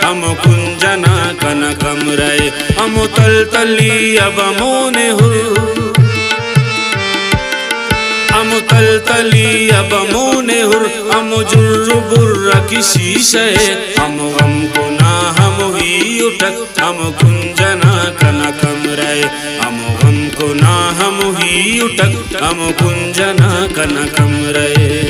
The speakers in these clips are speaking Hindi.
हम कुंजना कनकम रहे हम तलतली अब मोने हुर हम तलतली अब मोने हुर हम जुर्र बुर्र किसी से हम को ना हम ही उठक हम कुंजना कनकम रहे हम को ना हम ही उठक हम कुंजना कनकम रहे।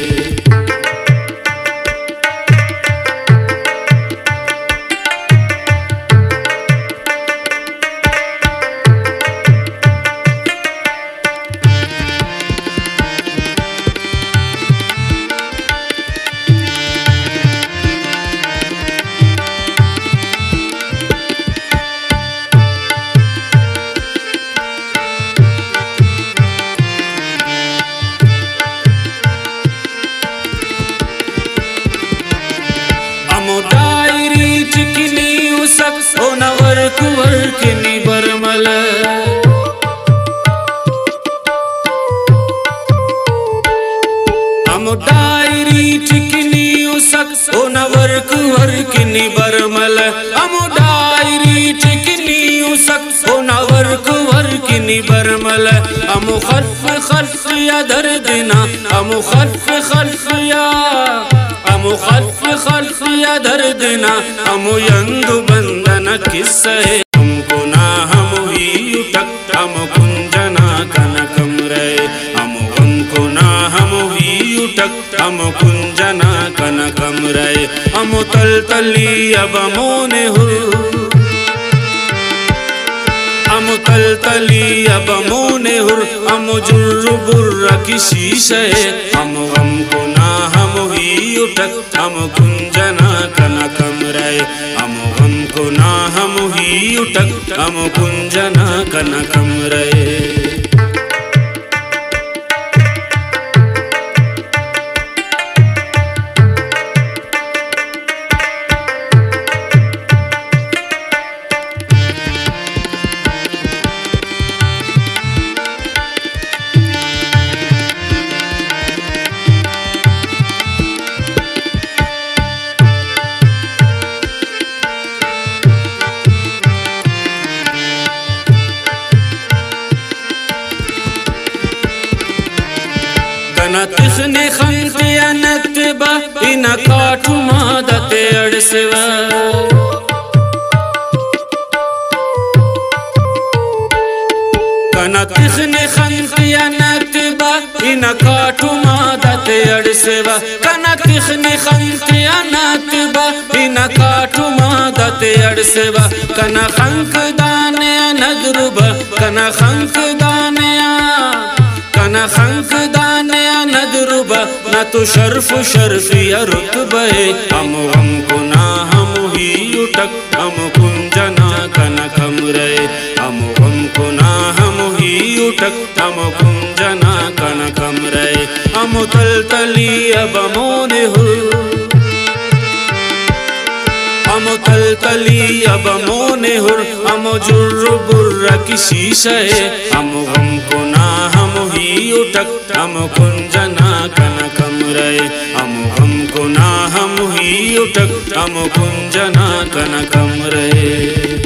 कुंवर किनी बरमल हम डायरी चिकनी उसक ओ नवर कुंवर किनी बरमल हम डायरी चिकनी उसक ओ नवर कुंवर किनी बरमल हम खल्फ खल्फ या दर्दना हम खल्फ खल्फ या खल्फ खल्फ या दर्दना हम यंदु बंधन किस्से हमको ना हम ही उठक हम कुंजना कनकम रहे हमको ना हम ही उठक हम कुंजना कनकम रहे हम तलतली अब मोने हुर हम तलतली अब मोने हुर हम जुर्र बुर्र किसी से हमको ना हम ही उठक हम कुंजना कनकम रहे हमको ना हम ही उठक हम कुंजना कनकम रहे। कना तिखने खंते अनतबा इन काटू मादते अड़सवा कना तिखने खंते अनतबा इन काटू मादते अड़सवा कना तिखने खंते अनतबा इन काटू मादते अड़सवा कना खंक दाने नदरुबा कना खंक दाने कना खंक दाने नदरुबा न तो शर्फ शर्फिया रुतबे हमको ना हम ही उठक हम कुंजना कनकम रहे हमको ना हम ही उठक हम कुंजना कनकम रहे हम तलतली अब मोने हुर हम तलतली अब मोने हुर हम जुर्र बुर्र किसी से हमको ना हम ही उठक हम कुंजना कनकम रहे हमको ना हम ही उठक हम कुंजना कनकम रहे।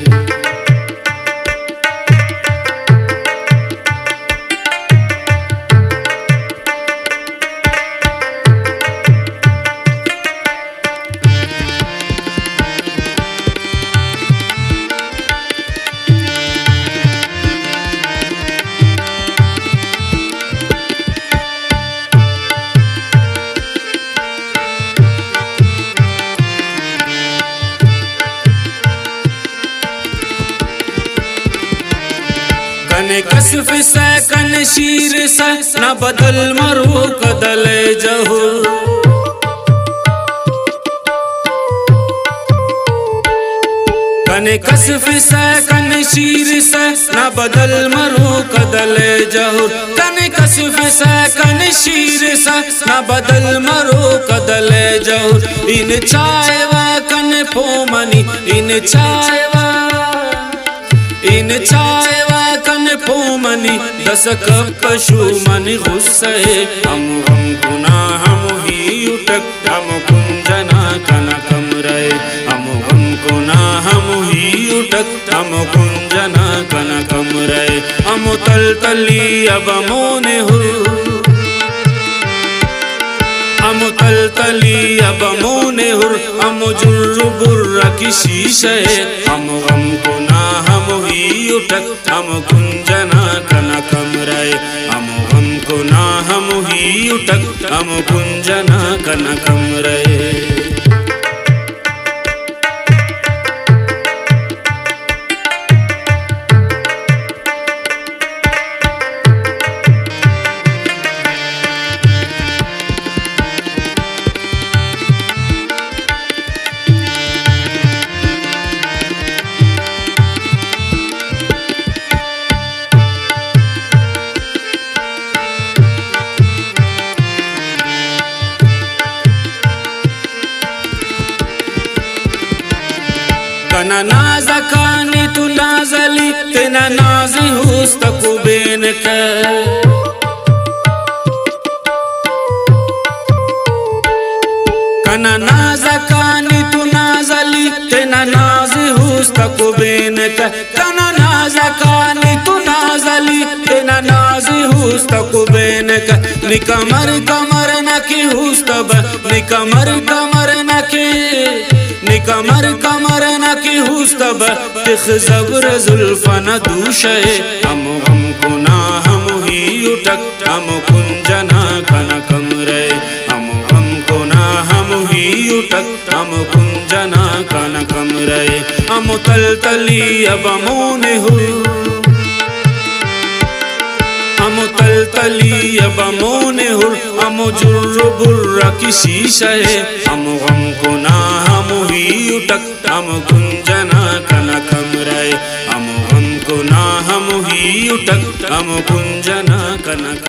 कने कसफ से कन शीर से न बदल मरो कदल जहो कने कसफ से कन शीर से न बदल मरो कदल जहो कने कसफ से कन शीर से न बदल मरो कदल जहो इन चायवा कन पोमनी इन चायवा कन पोमनी दस कपशु मन गुस्से हमको ना हम ही उठक हम कुंजना कनकम रहे हमको तलतली अब मोने हुर, हम तलतली अब मोने हुर, हम जुर्र बुर्र की शीशे, हम गम को ना हम ही उठक, हम कुंजना कना कमराए, हम गम को ना हम ही उठक, हम कुंजना कना कमराए। कना नाज़कानी तू नाज़ली तेना नाज़ी हुस्तकु बेन कर, कना नाज़कानी तू नाज़ली तेना नाज़ी हुस्तकु बेन कर, कना नाज़कानी तू नाज़ली तेना नाज़ी हुस्तकु बेन कर, निकमर कमर न की हुस्तब, निकमर कमर न की, निकमर कमर न की हुस्तब, तिख ज़ब्र ज़ुल्फ़न दूशे, हम गम को ना हम ही उठक, हम कुंजना कना कमरे, हम गम को ना हम ही उठक, हम कुंजना कना कमरे, हम तलतली अब मोने हुर, हम तलतली अब मोने हुर, हम जुर्र बुर्र की शीशे, हम गम को ना हम ही उठक, हम कुंजना कना कमराए, हम गम को ना हम ही उठक, हम कुंजना कना